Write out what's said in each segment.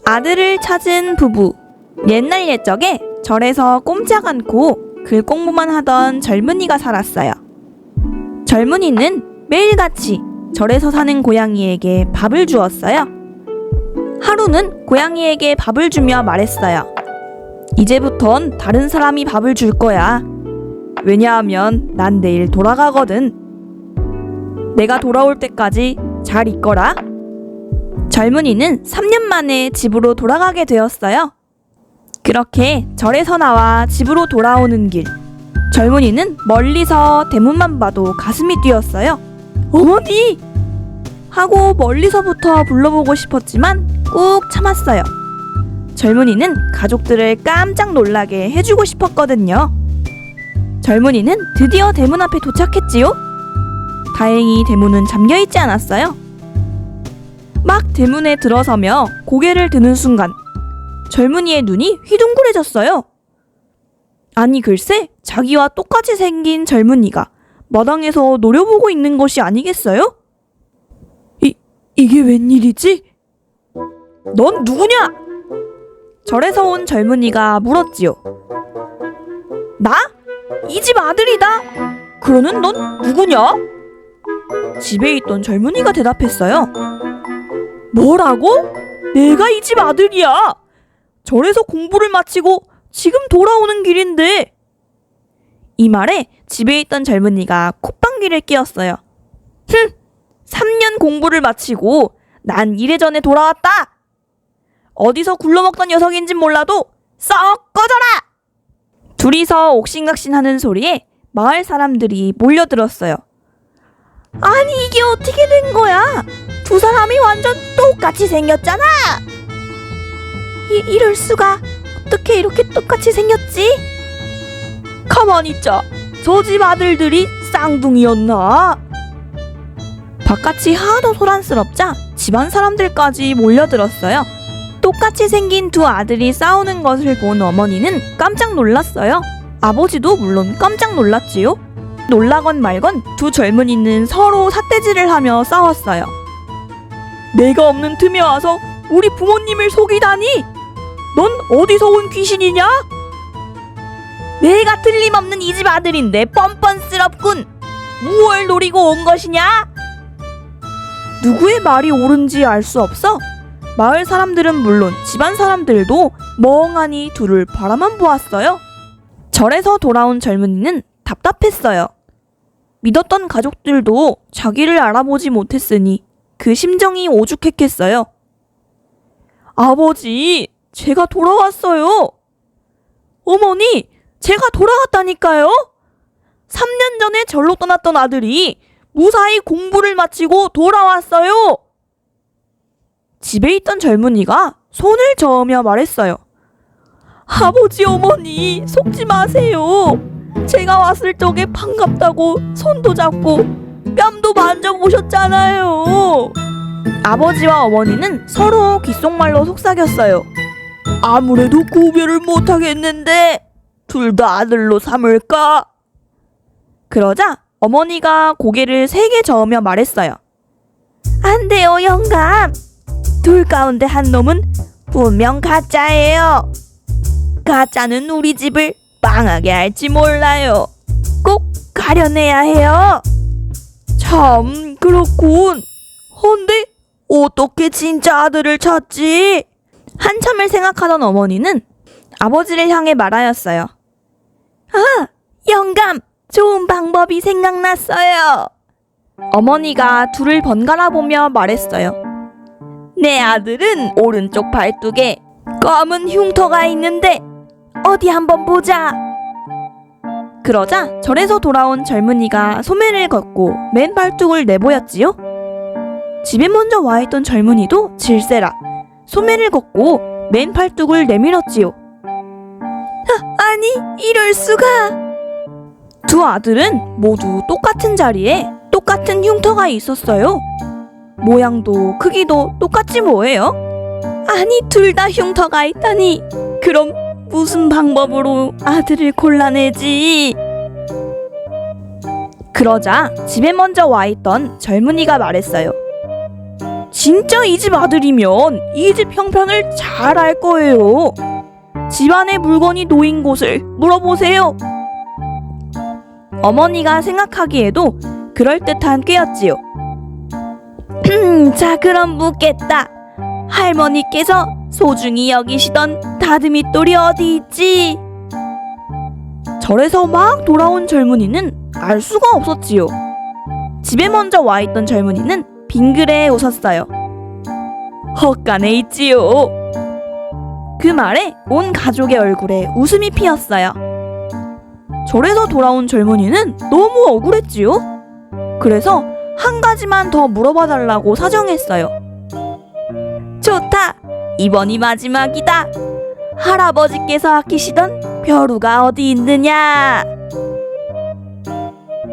아들을 찾은 부부. 옛날 옛적에 절에서 꼼짝 않고 글 공부만 하던 젊은이가 살았어요. 젊은이는 매일같이 절에서 사는 고양이에게 밥을 주었어요. 하루는 고양이에게 밥을 주며 말했어요. 이제부턴 다른 사람이 밥을 줄 거야. 왜냐하면 난 내일 돌아가거든. 내가 돌아올 때까지 잘 있거라. 젊은이는 3년 만에 집으로 돌아가게 되었어요. 그렇게 절에서 나와 집으로 돌아오는 길, 젊은이는 멀리서 대문만 봐도 가슴이 뛰었어요. 어머니! 하고 멀리서부터 불러보고 싶었지만 꾹 참았어요. 젊은이는 가족들을 깜짝 놀라게 해주고 싶었거든요. 젊은이는 드디어 대문 앞에 도착했지요. 다행히 대문은 잠겨있지 않았어요. 막 대문에 들어서며 고개를 드는 순간 젊은이의 눈이 휘둥그레졌어요. 아니 글쎄 자기와 똑같이 생긴 젊은이가 마당에서 노려보고 있는 것이 아니겠어요? 이게 웬일이지? 넌 누구냐? 절에서 온 젊은이가 물었지요. 나? 이 집 아들이다. 그러는 넌 누구냐? 집에 있던 젊은이가 대답했어요. 뭐라고? 내가 이 집 아들이야. 절에서 공부를 마치고 지금 돌아오는 길인데. 이 말에 집에 있던 젊은이가 콧방귀를 뀌었어요. 3년 공부를 마치고 난 이래전에 돌아왔다. 어디서 굴러먹던 녀석인진 몰라도 썩 꺼져라! 둘이서 옥신각신하는 소리에 마을 사람들이 몰려들었어요. 아니 이게 어떻게 된 거야? 두 사람이 완전 똑같이 생겼잖아. 이럴 수가. 어떻게 이렇게 똑같이 생겼지? 가만히 있자. 저 집 아들들이 쌍둥이였나? 바깥이 하도 소란스럽자 집안 사람들까지 몰려들었어요. 똑같이 생긴 두 아들이 싸우는 것을 본 어머니는 깜짝 놀랐어요. 아버지도 물론 깜짝 놀랐지요. 놀라건 말건 두 젊은이는 서로 삿대질을 하며 싸웠어요. 내가 없는 틈에 와서 우리 부모님을 속이다니! 넌 어디서 온 귀신이냐? 내가 틀림없는 이 집 아들인데 뻔뻔스럽군. 무얼 노리고 온 것이냐? 누구의 말이 옳은지 알 수 없어 마을 사람들은 물론 집안 사람들도 멍하니 둘을 바라만 보았어요. 절에서 돌아온 젊은이는 답답했어요. 믿었던 가족들도 자기를 알아보지 못했으니 그 심정이 오죽했겠어요. 아버지, 제가 돌아왔어요. 어머니, 제가 돌아왔다니까요. 3년 전에 절로 떠났던 아들이 무사히 공부를 마치고 돌아왔어요. 집에 있던 젊은이가 손을 저으며 말했어요. 아버지 어머니 속지 마세요. 제가 왔을 적에 반갑다고 손도 잡고 뺨도 만져보셨잖아요. 아버지와 어머니는 서로 귓속말로 속삭였어요. 아무래도 구별을 못하겠는데 둘 다 아들로 삼을까? 그러자 어머니가 고개를 세게 저으며 말했어요. 안 돼요, 영감. 둘 가운데 한 놈은 분명 가짜예요. 가짜는 우리 집을 망하게 할지 몰라요. 꼭 가려내야 해요. 참 그렇군. 헌데 어떻게 진짜 아들을 찾지? 한참을 생각하던 어머니는 아버지를 향해 말하였어요. 아, 영감, 좋은 방법이 생각났어요. 어머니가 둘을 번갈아 보며 말했어요. 내 아들은 오른쪽 발뚝에 검은 흉터가 있는데 어디 한번 보자. 그러자 절에서 돌아온 젊은이가 소매를 걷고 맨 발뚝을 내보였지요. 집에 먼저 와있던 젊은이도 질세라 소매를 걷고 맨 발뚝을 내밀었지요. 아니 이럴 수가. 두 아들은 모두 똑같은 자리에 똑같은 흉터가 있었어요. 모양도 크기도 똑같지 뭐예요? 아니 둘 다 흉터가 있다니. 그럼 무슨 방법으로 아들을 골라내지? 그러자 집에 먼저 와있던 젊은이가 말했어요. 진짜 이 집 아들이면 이 집 형편을 잘 알 거예요. 집안에 물건이 놓인 곳을 물어보세요. 어머니가 생각하기에도 그럴듯한 꾀였지요. 자, 그럼 묻겠다. 할머니께서 소중히 여기시던 다듬이돌이 어디 있지? 절에서 막 돌아온 젊은이는 알 수가 없었지요. 집에 먼저 와 있던 젊은이는 빙그레 웃었어요. 헛간에 있지요. 그 말에 온 가족의 얼굴에 웃음이 피었어요. 절에서 돌아온 젊은이는 너무 억울했지요. 그래서 한 가지만 더 물어봐 달라고 사정했어요. 좋다. 이번이 마지막이다. 할아버지께서 아끼시던 벼루가 어디 있느냐?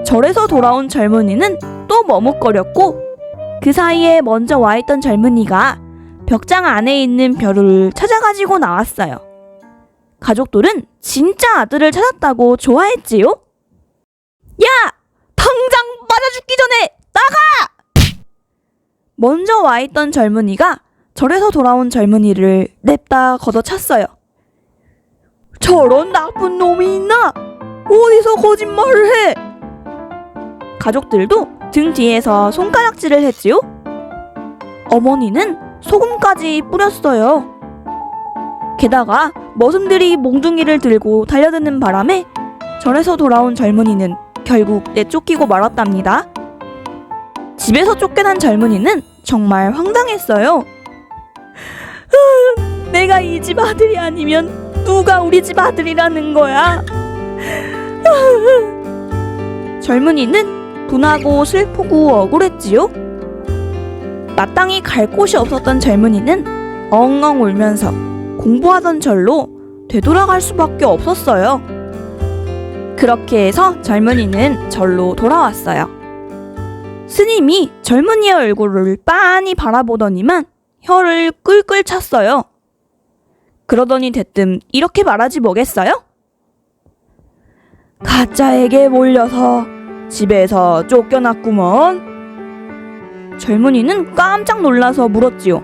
절에서 돌아온 젊은이는 또 머뭇거렸고, 그 사이에 먼저 와 있던 젊은이가 벽장 안에 있는 벼루를 찾아가지고 나왔어요. 가족들은 진짜 아들을 찾았다고 좋아했지요. 야! 당장 맞아 죽기 전에 나가! 먼저 와 있던 젊은이가 절에서 돌아온 젊은이를 냅다 걷어찼어요. 저런 나쁜 놈이 있나? 어디서 거짓말을 해? 가족들도 등 뒤에서 손가락질을 했지요. 어머니는 소금까지 뿌렸어요. 게다가 머슴들이 몽둥이를 들고 달려드는 바람에 절에서 돌아온 젊은이는 결국 내쫓기고 말았답니다. 집에서 쫓겨난 젊은이는 정말 황당했어요. 내가 이 집 아들이 아니면 누가 우리 집 아들이라는 거야? 젊은이는 분하고 슬프고 억울했지요. 마땅히 갈 곳이 없었던 젊은이는 엉엉 울면서 공부하던 절로 되돌아갈 수밖에 없었어요. 그렇게 해서 젊은이는 절로 돌아왔어요. 스님이 젊은이의 얼굴을 빤히 바라보더니만 혀를 끌끌 찼어요. 그러더니 대뜸 이렇게 말하지 뭐겠어요? 가짜에게 몰려서 집에서 쫓겨났구먼. 젊은이는 깜짝 놀라서 물었지요.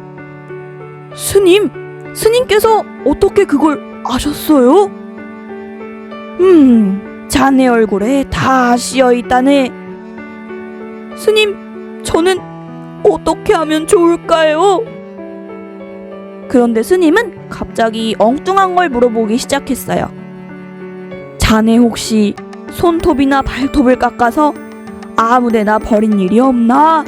스님께서 어떻게 그걸 아셨어요? 자네 얼굴에 다 씌어있다네. 스님, 저는 어떻게 하면 좋을까요? 그런데 스님은 갑자기 엉뚱한 걸 물어보기 시작했어요. 자네 혹시 손톱이나 발톱을 깎아서 아무데나 버린 일이 없나?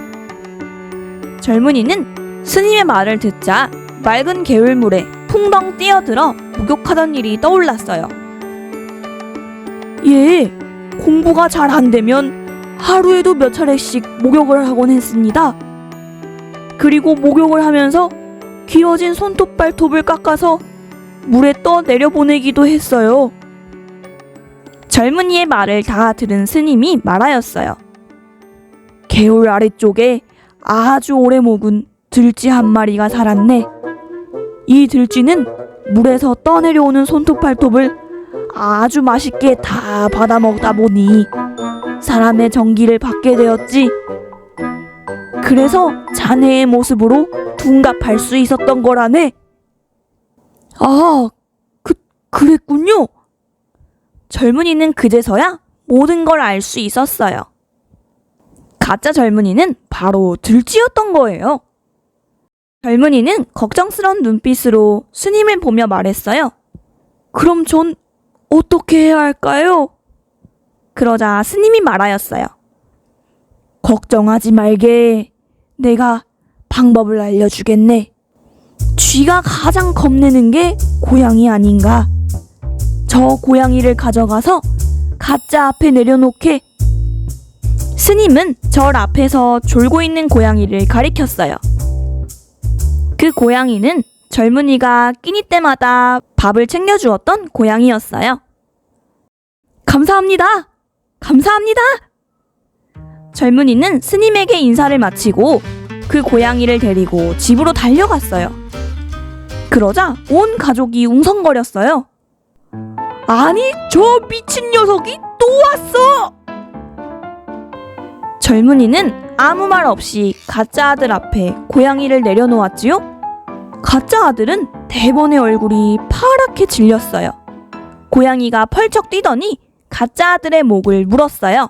젊은이는 스님의 말을 듣자 맑은 개울물에 풍덩 뛰어들어 목욕하던 일이 떠올랐어요. 예, 공부가 잘 안 되면 하루에도 몇 차례씩 목욕을 하곤 했습니다. 그리고 목욕을 하면서 길어진 손톱 발톱을 깎아서 물에 떠 내려보내기도 했어요. 젊은이의 말을 다 들은 스님이 말하였어요. 개울 아래쪽에 아주 오래 묵은 들쥐 한 마리가 살았네. 이 들쥐는 물에서 떠내려오는 손톱 발톱을 아주 맛있게 다 받아먹다 보니 사람의 정기를 받게 되었지. 그래서 자네의 모습으로 둔갑할 수 있었던 거라네. 아, 그랬군요. 젊은이는 그제서야 모든 걸 알 수 있었어요. 가짜 젊은이는 바로 들쥐였던 거예요. 젊은이는 걱정스러운 눈빛으로 스님을 보며 말했어요. 그럼 전 어떻게 해야 할까요? 그러자 스님이 말하였어요. 걱정하지 말게. 내가 방법을 알려주겠네. 쥐가 가장 겁내는 게 고양이 아닌가? 저 고양이를 가져가서 가짜 앞에 내려놓게. 스님은 절 앞에서 졸고 있는 고양이를 가리켰어요. 그 고양이는 젊은이가 끼니 때마다 밥을 챙겨주었던 고양이였어요. 감사합니다. 감사합니다. 젊은이는 스님에게 인사를 마치고 그 고양이를 데리고 집으로 달려갔어요. 그러자 온 가족이 웅성거렸어요. 아니, 저 미친 녀석이 또 왔어! 젊은이는 아무 말 없이 가짜 아들 앞에 고양이를 내려놓았지요. 가짜 아들은 대번의 얼굴이 파랗게 질렸어요. 고양이가 펄쩍 뛰더니 가짜 아들의 목을 물었어요.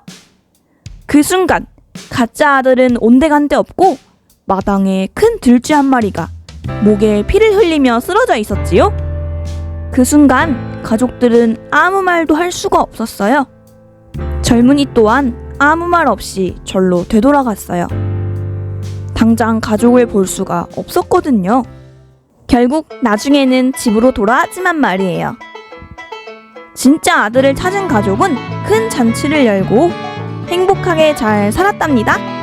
그 순간 가짜 아들은 온데간데 없고 마당에 큰 들쥐 한 마리가 목에 피를 흘리며 쓰러져 있었지요. 그 순간 가족들은 아무 말도 할 수가 없었어요. 젊은이 또한 아무 말 없이 절로 되돌아갔어요. 당장 가족을 볼 수가 없었거든요. 결국 나중에는 집으로 돌아왔지만 말이에요. 진짜 아들을 찾은 가족은 큰 잔치를 열고 행복하게 잘 살았답니다.